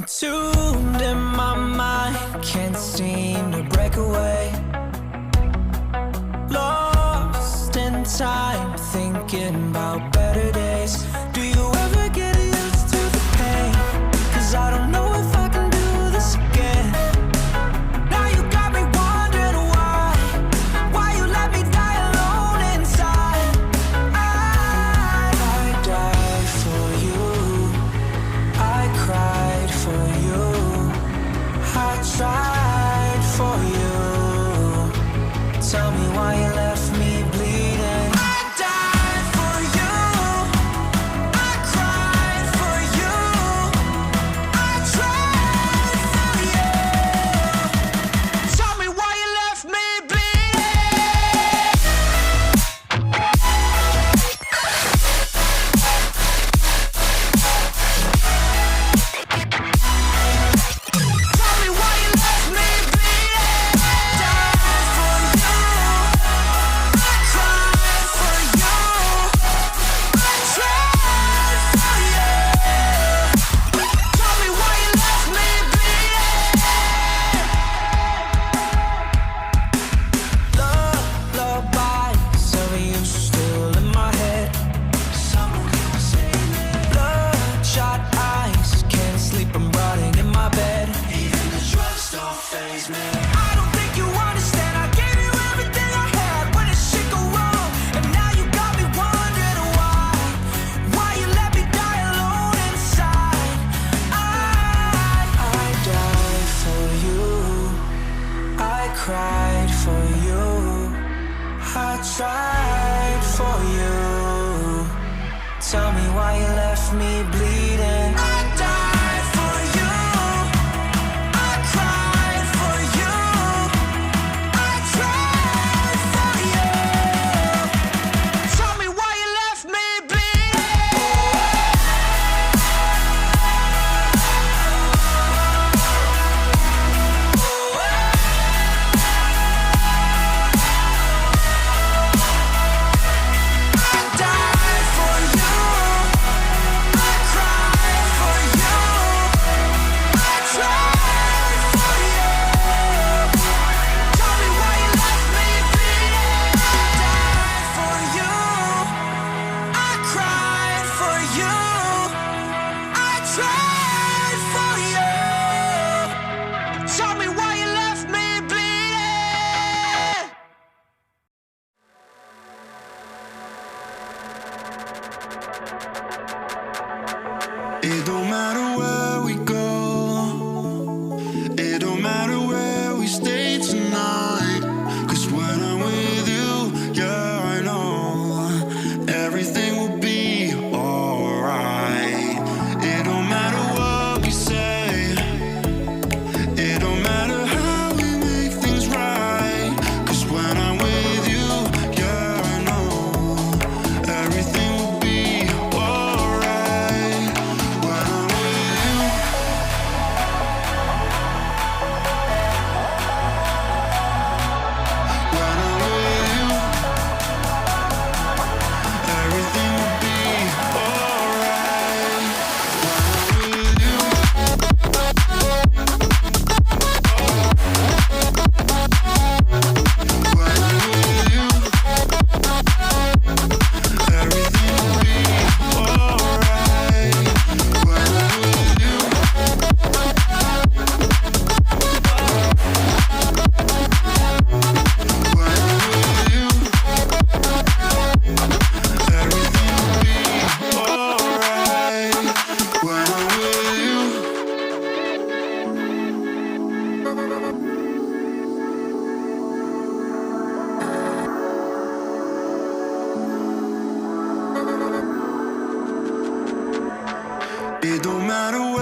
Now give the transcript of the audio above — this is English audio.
Entombed in my mind, can't seem to break away. Lost in time, thinking about better days. Do you ever get used to the pain? 'Cause I don't know if I can do this again. Now you got me wondering why you let me die alone inside. I died for you, I cried for you, I tried for you. Tell me why you left me bleeding. I died for you, I cried for you, I tried for you. Tell me why you left me bleeding. Tell me why you left me bleeding. Died for you, I cried for you, I tried for you. Tell me why you left me bleeding. Lullabies of you still in my head. Someone come save me. Bloodshot eyes, can't sleep, I'm rotting in my bed. Even the drugs don't faze me. I don't think you understand. I gave you everything I had when it shit go wrong, and now you got me wondering why you let me die alone inside. I died for you, I cried for you, I tried for you. Tell me why you left me bleeding. I died for you, I cried for you, I tried for you. Tell me why you left me bleeding. I died for you, I cried for you, I tried for you. Tell me why you left me bleeding. I died for you, I cried for you, I tried for you. Tell me why you left me bleeding. It don't matter where we go, it don't matter where we stay tonight. 'Cause when I'm with you, yeah, I know everything will be alright. It don't matter what we say, it don't matter how we make things right. 'Cause when I'm with you, yeah, I know everything will be alright. When I'm with you, when I'm with you, everything will be alright. When I'm with you, when I'm with you, everything will be alright. When I'm with you, when I'm with you, everything will be alright. When I'm with you. It don't matter where